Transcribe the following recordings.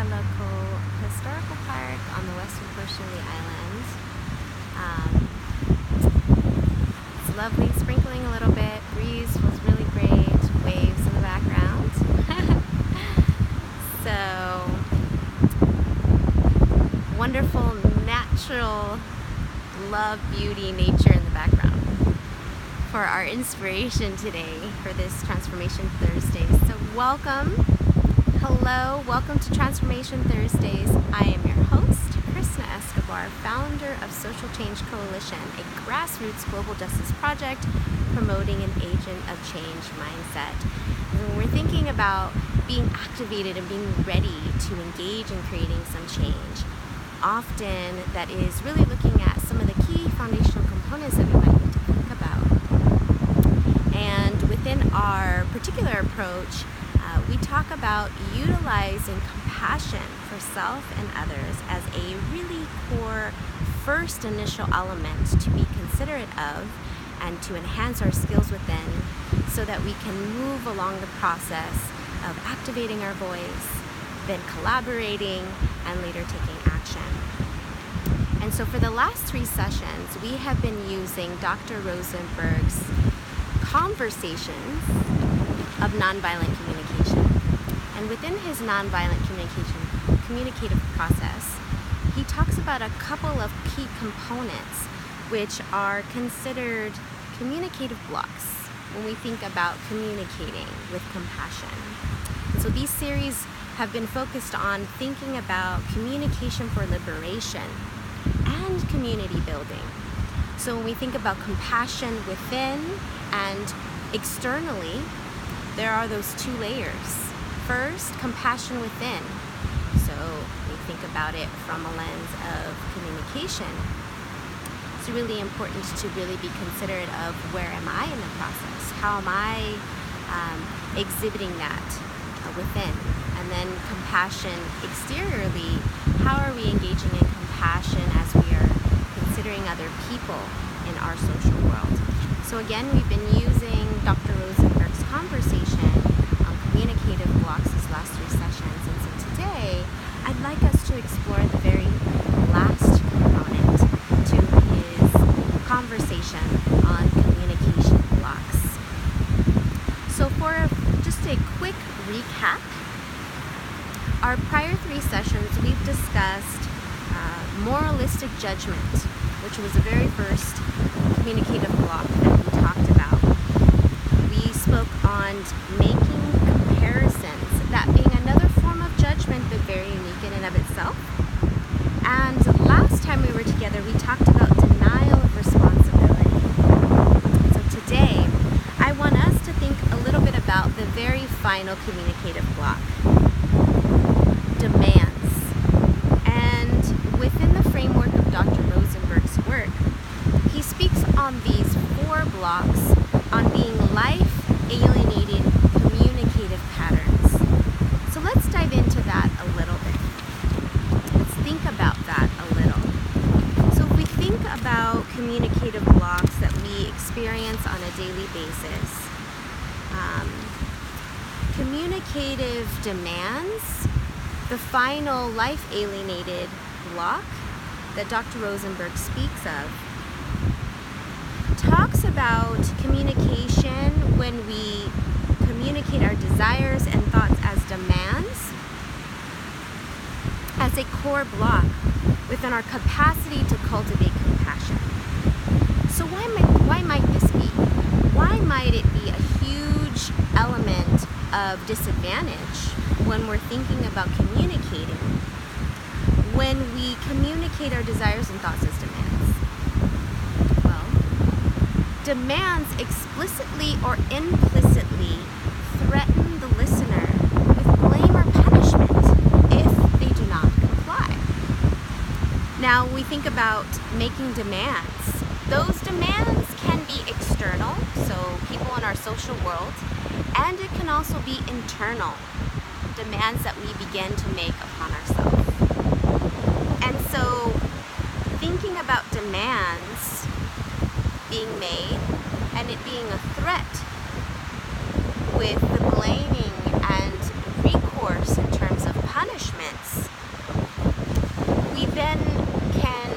local historical park on the western portion of the island. It's lovely, sprinkling a little bit. Breeze was really great. Waves in the background. So wonderful, natural, love, beauty, nature in the background for our inspiration today for this Transformation Thursday. So welcome. Hello, welcome to Transformation Thursdays. I am your host, Escobar, founder of Social Change Coalition, a grassroots global justice project promoting an agent of change mindset. And when we're thinking about being activated and being ready to engage in creating some change, often that is really looking at some of the key foundational components that we might need to think about. And within our particular approach, we talk about utilizing compassion for self and others as a really core first initial element to be considerate of and to enhance our skills within so that we can move along the process of activating our voice, then collaborating, and later taking action. And so for the last 3 sessions, we have been using Dr. Rosenberg's conversations of nonviolent communication. And within his nonviolent communicative process, he talks about a couple of key components which are considered communicative blocks when we think about communicating with compassion. And so these series have been focused on thinking about communication for liberation and community building. So when we think about compassion within and externally, there are those 2 layers. First, compassion within. So we think about it from a lens of communication. It's really important to really be considerate of where am I in the process? How am I exhibiting that within? And then compassion exteriorly, how are we engaging in compassion as we are considering other people in our social world? So again, we've been using Dr. Rosenberg's conversation on communicative blocks these last 3 sessions. And so today, I'd like us to explore the very last component to his conversation on communication blocks. So for just a quick recap, our prior 3 sessions, we've discussed moralistic judgment, which was the very first communicative block that we talked about. We spoke on making comparisons, that being another form of judgment, but very unique in and of itself. And last time we were together, we talked about denial of responsibility. So today, I want us to think a little bit about the very final communicative block, demands. And within the framework of Dr. Rosenberg's work, he speaks on these 4 blocks on being life-alienating communicative patterns. So let's dive into that a little bit. Let's think about that a little. So if we think about communicative blocks that we experience on a daily basis, communicative demands, the final life-alienated block that Dr. Rosenberg speaks of, talks about communication when we communicate our desires and thoughts as demands, as a core block within our capacity to cultivate compassion. So why might this be? Why might it be a huge element of disadvantage when we're thinking about communicating, when we communicate our desires and thoughts as demands? Well, demands explicitly or implicitly threaten the listener with blame or punishment if they do not comply. Now, we think about making demands. Those demands can be external, so people in our social world, and it can also be internal, demands that we begin to make upon ourselves. And so, thinking about demands being made and it being a threat with the blaming and recourse in terms of punishments then can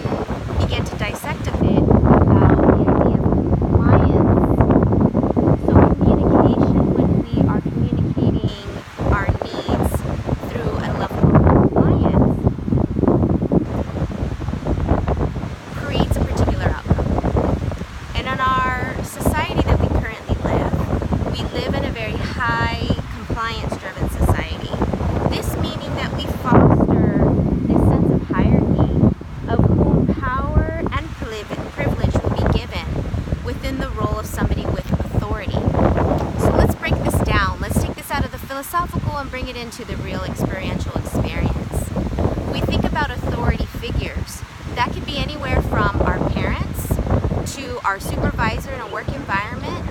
begin to dissect a bit about the idea of compliance. So communication, when we are communicating our needs through a level of compliance, creates a particular outcome. And in our society that we currently live, we live in a very high compliance-driven society. This meaning that we foster this sense of hierarchy of whom power and privilege will be given within the role of somebody with authority. So let's break this down. Let's take this out of the philosophical and bring it into the real experiential experience. We think about authority figures. That could be anywhere from our parents to our supervisor in a work environment,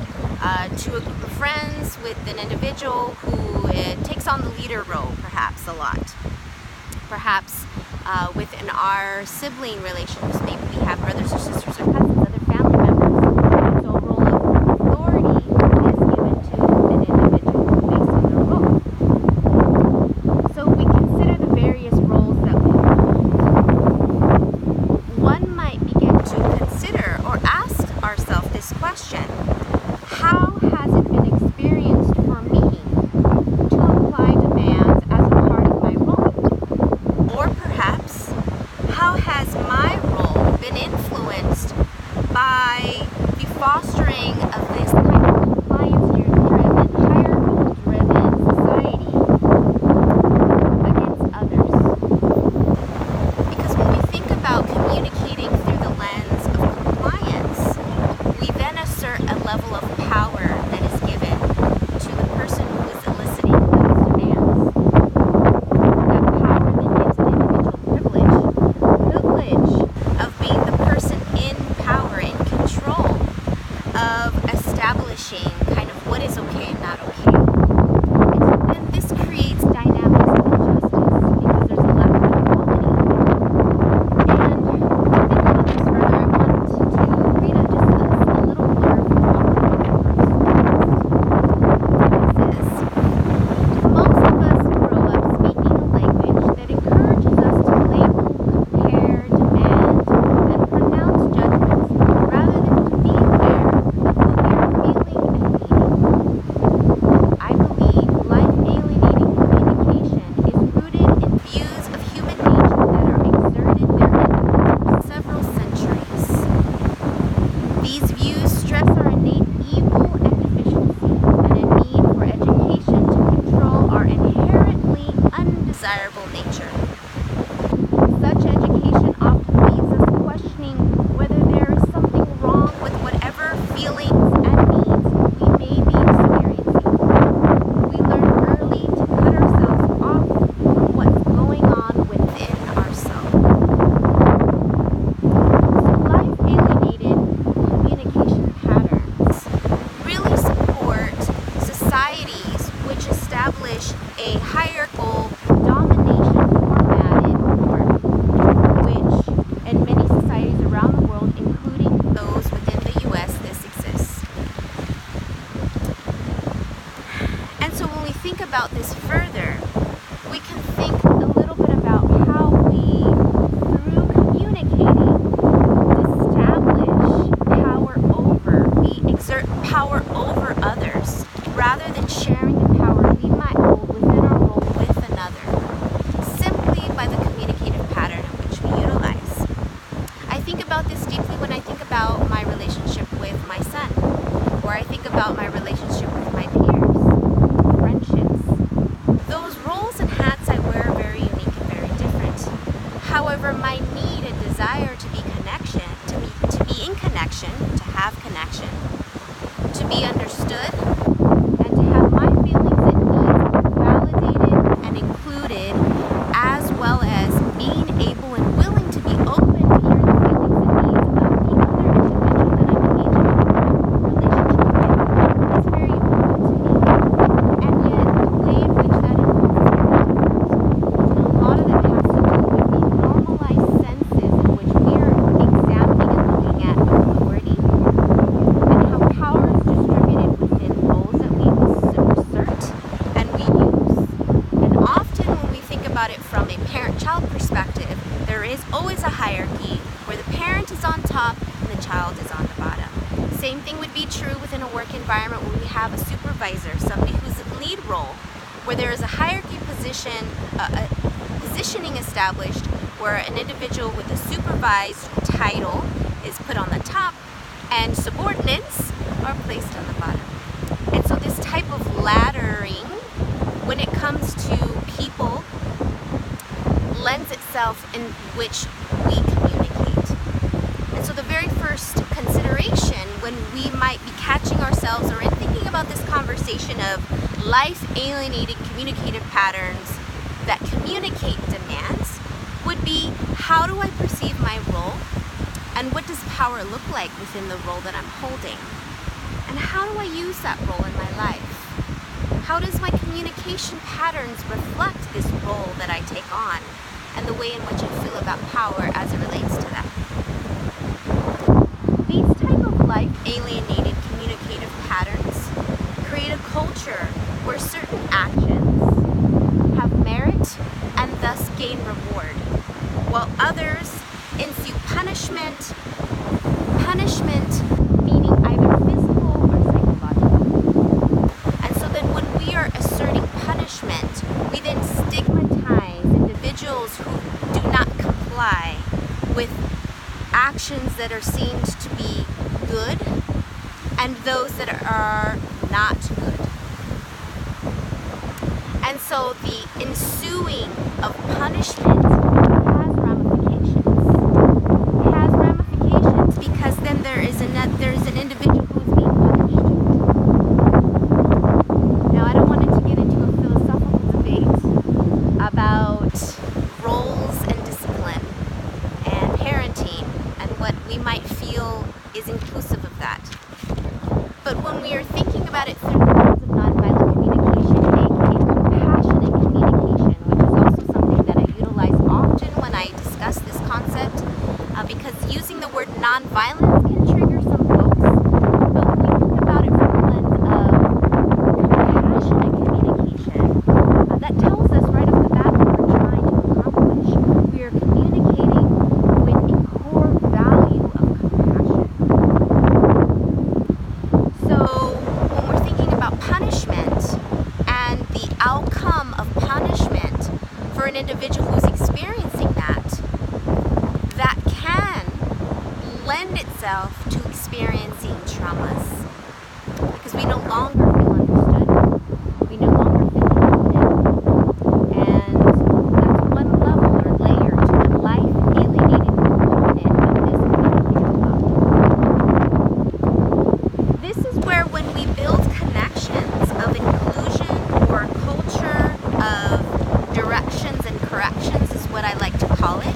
to a group of friends with an individual who takes on the leader role perhaps a lot. Perhaps within our sibling relationships, maybe we have brothers or sisters or cousins, other family members. So a role of authority is given to an individual based on their role. So we consider the various roles that we hold. One might begin to consider or ask ourselves this question: how has it been experienced for me to apply demands as a part of my role? Or perhaps, how has my role been influenced by the fostering of this kind of compliance-driven, hierarchical-driven society against others? Because when we think about communicating through the lens of compliance, we then assert a level of power that is given to the person who is eliciting those demands. That power then gives an individual privilege of being the person in power, in control of establishing kind of what is okay and not okay. And so then this creates dynamics of injustice because there's a lack of equality. And to think about this further, I want to read just a little blurb from It says, most of us grow up speaking a language that encourages us to label, compare, demand, and pronounce judgments rather than to be aware of what we are feeling and needing. I believe life-alienating communication is rooted in views of human nature that are exerted their influence for several centuries. These views stress our innate evil and deficiency and a need for education to control our inherently undesirable nature. Such education often leaves us questioning whether there is something wrong with whatever feelings and needs we may be experiencing. We learn early to cut ourselves off from what's going on within ourselves. So life-alienated communication patterns really support societies which establish a hierarchical domination formatted order, which in many societies around the world, including those within the US, this exists. And so when we think about this further, we can think a little bit about how we, through communicating, establish power over, we exert power over others, rather than sharing the power we might hold within our role with another, simply by the communicative pattern in which we utilize. I think about this deeply when I think about my relationship with my son, or I think about my relationship with my peers, friendships. Those roles and hats I wear are very unique and very different. However, my need and desire to be in connection, to have connection, to be understood, and to have my feelings and needs validated and included, as well as being able and willing to be open to hear the feelings and needs of the other individual that I'm engaging in a relationship with, is very important to me. And yet, the way in which that involves is very different. And a lot of that has to do with the normalized senses in which we are examining and looking at authority and how power is distributed within roles. parent-child perspective, there is always a hierarchy where the parent is on top and the child is on the bottom. Same thing would be true within a work environment where we have a supervisor, somebody who's in lead role, where there is a hierarchy positioning established where an individual with a supervised title is put on the top and subordinates are placed on the bottom. And so this type of laddering, when it comes to people, lends itself in which we communicate. And so the very first consideration when we might be catching ourselves or in thinking about this conversation of life-alienating communicative patterns that communicate demands would be, how do I perceive my role? And what does power look like within the role that I'm holding? And how do I use that role in my life? How does my communication patterns reflect this role that I take on and the way in which I feel about power as it relates to that? These type of life-alienated communicative patterns create a culture where certain actions have merit and thus gain reward, while others ensue punishment meaning either physical or psychological. And so then when we are asserting punishment, we then stigmatize individuals who do not comply with actions that are seen to be good and those that are not good. And so the ensuing of punishment has ramifications. It has ramifications because then there is an individual who is being punished. Now, I don't want it to get into a philosophical debate about roles and discipline and parenting and what we might feel is inclusive of that. But when we are thinking about it through the lens of nonviolent communication, aka compassionate communication, which is also something that I utilize often when I discuss this concept, because using the word nonviolence can trigger some folks. But when we think about it from the lens of compassionate communication, that tells us right off the bat what we're trying to accomplish. We are communicating with a core value of compassion. So when we're thinking about punishment and the outcome of punishment for an individual who's experiencing that can lend itself to experiencing traumas because we no longer feel understood, we no longer feel included, and that's one level or layer to the life-alienating component of this communicative model. This is where when we build connections of inclusion or a culture of directions and corrections is what I like to call it,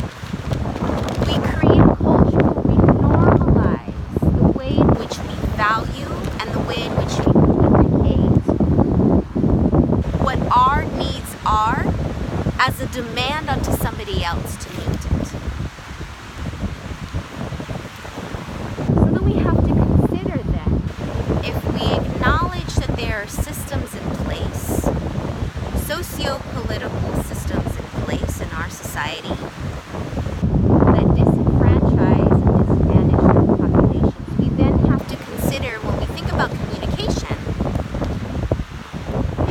we create a culture where we normalize the way in which we value and the way in which we communicate what our needs are as a demand onto somebody else to meet it. So then we have to consider then, if we acknowledge that there are systems in place, socio-political systems in place in our society that disenfranchise and disadvantage certain populations, we then have to consider when we think about communication,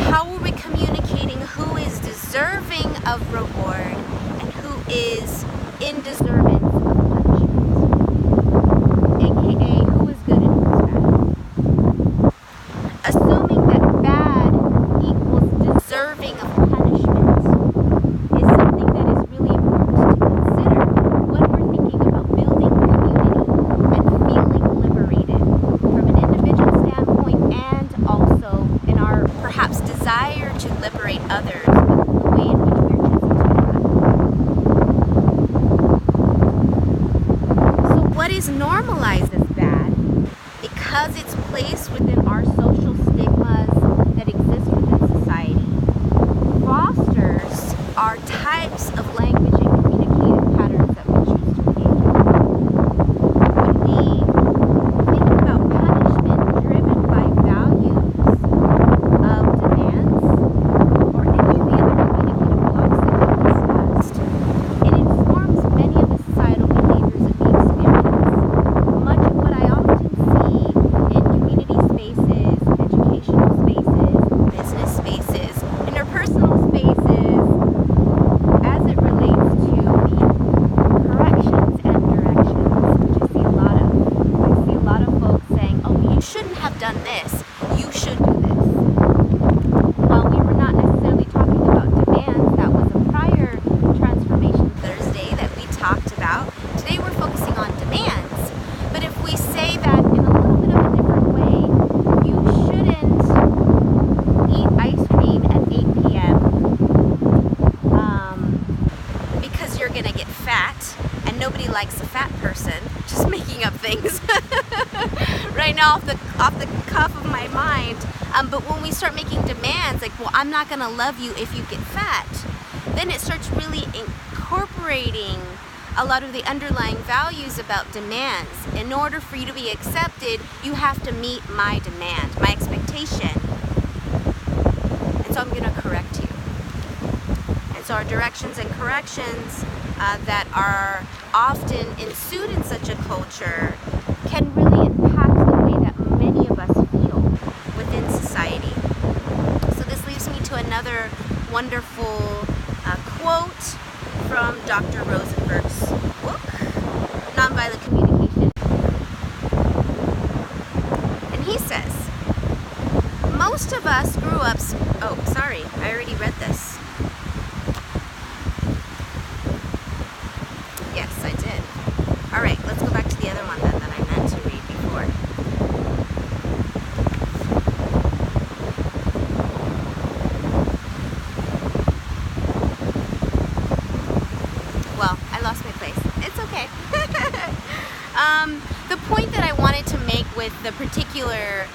how are we communicating who is deserving of reward and who is in deserving of punishment, aka who is good and who is bad. Assuming that bad equals deserving of punishment is something that is really important to consider when we're thinking about building community and feeling liberated from an individual standpoint and also in our perhaps desire to liberate others with the way in which we're choosing to do that. So what is normalized as bad, because it's placed within our social stigmas that exist within society, fosters our types of language and communicative patterns that we choose to engage with. When we think about punishment driven by values of demands or any of the other communicative blocks that we've discussed, you're gonna get fat, and nobody likes a fat person. Just making up things right now off the cuff of my mind. But when we start making demands like, well, I'm not gonna love you if you get fat, then it starts really incorporating a lot of the underlying values about demands. In order for you to be accepted, you have to meet my demand, my expectation. And so I'm gonna correct you. And so our directions and corrections that are often ensued in such a culture can really impact the way that many of us feel within society. So this leads me to another wonderful quote from Dr. Rosenberg's book, Nonviolent Communication. And he says, most of us grew up, oh, sorry, I already read this. Yes, I did. All right, let's go back to the other one then that I meant to read before. Well, I lost my place. It's okay. The point that I wanted to make with the particular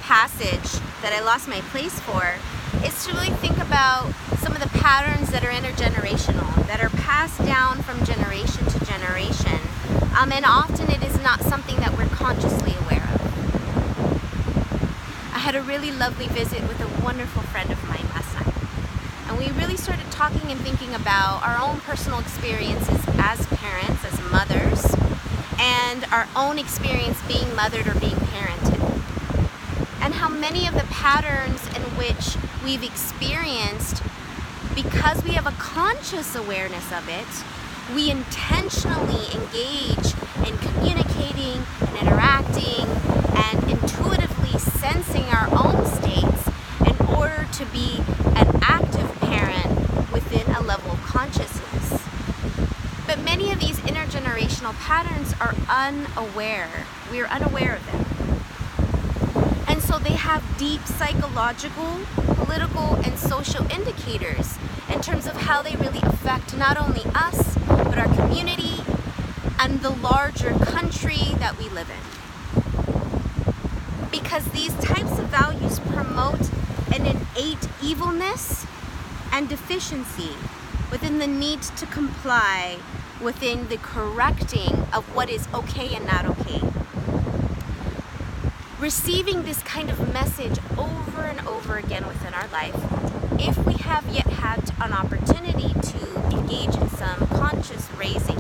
passage that I lost my place for is to really think about some of the patterns that are intergenerational, that are passed down from generation to generation. And often it is not something that we're consciously aware of. I had a really lovely visit with a wonderful friend of mine last night. And we really started talking and thinking about our own personal experiences as parents, as mothers, and our own experience being mothered or being parented. And how many of the patterns in which we've experienced, because we have a conscious awareness of it, we intentionally engage in communicating and interacting and intuitively sensing our own states in order to be an active parent within a level of consciousness. But many of these intergenerational patterns are unaware. We are unaware of them. And so they have deep psychological, political, and social indicators in terms of how they really affect not only us, but our community and the larger country that we live in. Because these types of values promote an innate evilness and deficiency within the need to comply within the correcting of what is okay and not okay. Receiving this kind of message over and over again within our life, if we have yet had an opportunity to engage in some consciousness raising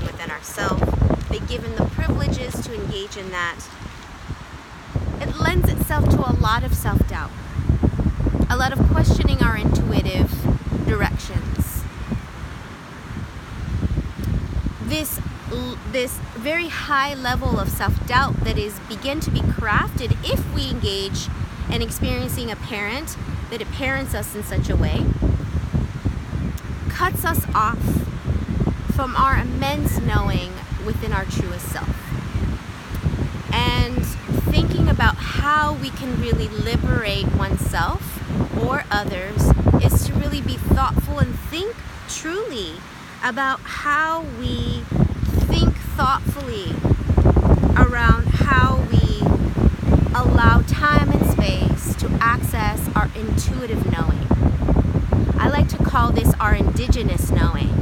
within ourselves, be given the privileges to engage in that, it lends itself to a lot of self-doubt, a lot of questioning our intuitive directions. This very high level of self-doubt that is begin to be crafted if we engage in experiencing a parent that it parents us in such a way, cuts us off from our immense knowing within our truest self. And thinking about how we can really liberate oneself or others is to really be thoughtful and think truly about how we think thoughtfully around how we allow time and space to access our intuitive knowing. I like to call this our indigenous knowing,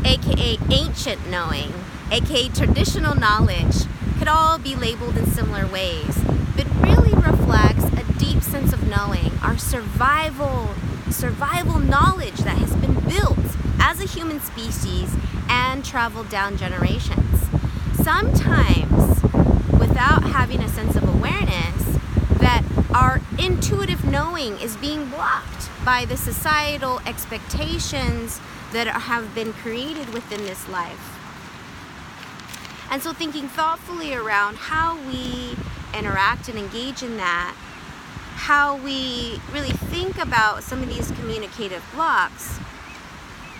aka ancient knowing, aka traditional knowledge. Could all be labeled in similar ways, but really reflects a deep sense of knowing, our survival knowledge that has been built as a human species and traveled down generations. Sometimes without having a sense of awareness that our intuitive knowing is being blocked by the societal expectations that have been created within this life. And so thinking thoughtfully around how we interact and engage in that, how we really think about some of these communicative blocks,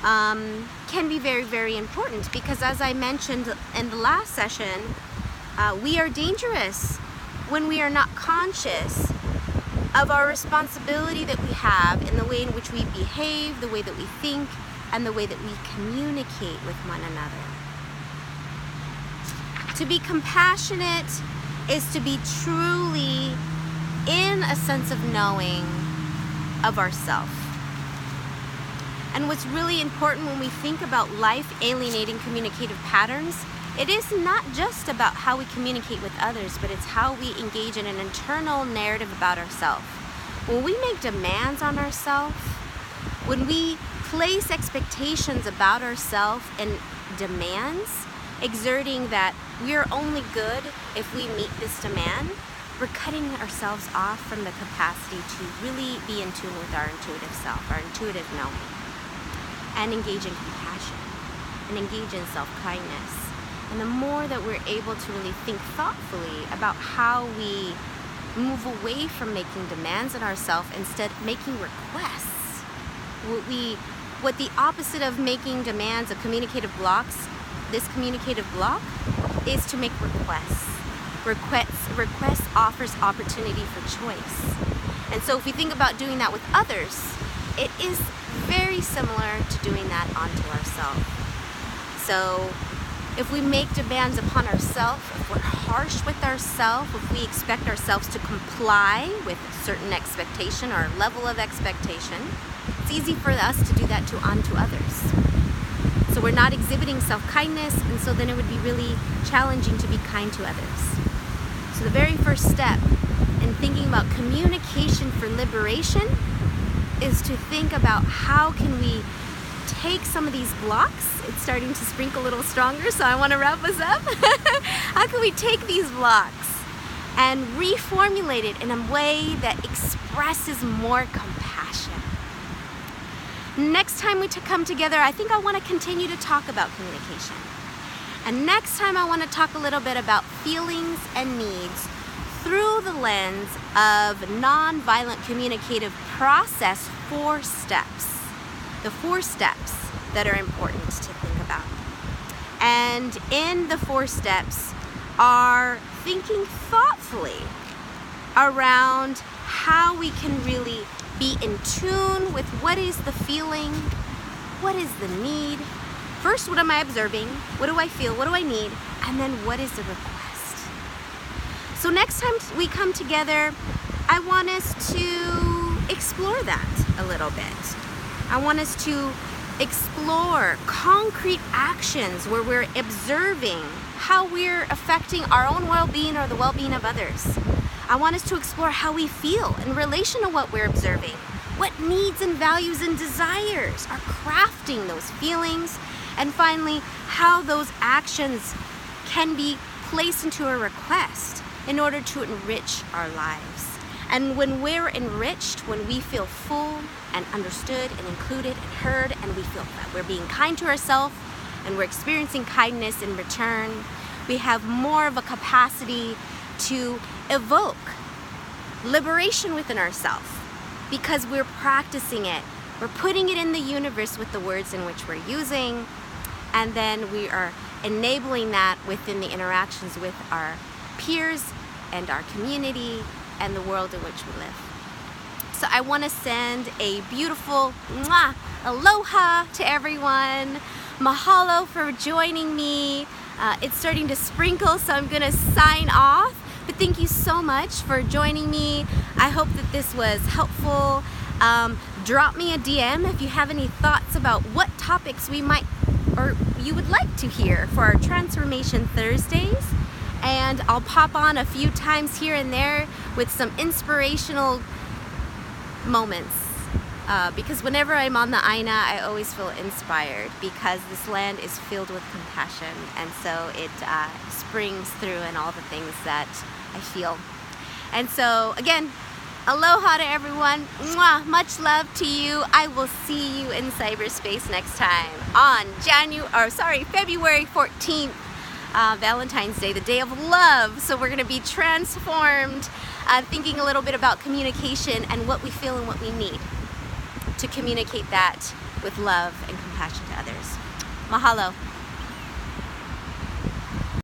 can be very, very important, because as I mentioned in the last session, we are dangerous when we are not conscious of our responsibility that we have in the way in which we behave, the way that we think, and the way that we communicate with one another. To be compassionate is to be truly in a sense of knowing of ourself. And what's really important when we think about life alienating communicative patterns, it is not just about how we communicate with others, but it's how we engage in an internal narrative about ourselves. When we make demands on ourselves, when we place expectations about ourselves and demands, exerting that we're only good if we meet this demand, we're cutting ourselves off from the capacity to really be in tune with our intuitive self, our intuitive knowing, and engage in compassion and engage in self-kindness. And the more that we're able to really think thoughtfully about how we move away from making demands on ourselves, instead making requests. What the opposite of making demands of communicative blocks, this communicative block, is to make requests. Requests offers opportunity for choice. And so if we think about doing that with others, it is very similar to doing that onto ourselves. So if we make demands upon ourselves, if we're harsh with ourselves, if we expect ourselves to comply with a certain expectation or level of expectation, it's easy for us to do that onto others. So we're not exhibiting self-kindness, and so then it would be really challenging to be kind to others. So the very first step in thinking about communication for liberation is to think about how can we take some of these blocks. It's starting to sprinkle a little stronger, so I want to wrap us up. How can we take these blocks and reformulate it in a way that expresses more compassion? Next time we come together, I think I want to continue to talk about communication. And next time I want to talk a little bit about feelings and needs through the lens of nonviolent communicative process 4 steps. The 4 steps that are important to think about. And in the 4 steps are thinking thoughtfully around how we can really be in tune with what is the feeling, what is the need. First, what am I observing? What do I feel? What do I need? And then what is the request? So next time we come together, I want us to explore that a little bit. I want us to explore concrete actions where we're observing how we're affecting our own well-being or the well-being of others. I want us to explore how we feel in relation to what we're observing. What needs and values and desires are crafting those feelings. And finally, how those actions can be placed into a request in order to enrich our lives. And when we're enriched, when we feel full and understood and included and heard, and we feel that we're being kind to ourselves and we're experiencing kindness in return, we have more of a capacity to evoke liberation within ourselves because we're practicing it. We're putting it in the universe with the words in which we're using, and then we are enabling that within the interactions with our peers and our community and the world in which we live. So I want to send a beautiful aloha to everyone. Mahalo for joining me. It's starting to sprinkle, so I'm going to sign off. But thank you so much for joining me. I hope that this was helpful. Drop me a DM if you have any thoughts about what topics we might or you would like to hear for our Transformation Thursdays. And I'll pop on a few times here and there with some inspirational moments. Because whenever I'm on the Aina, I always feel inspired because this land is filled with compassion, and so it springs through in all the things that I feel. And so again, aloha to everyone. Mwah, much love to you. I will see you in cyberspace next time on February 14th, Valentine's Day, the day of love. So we're going to be transformed, thinking a little bit about communication and what we feel and what we need to communicate that with love and compassion to others. Mahalo.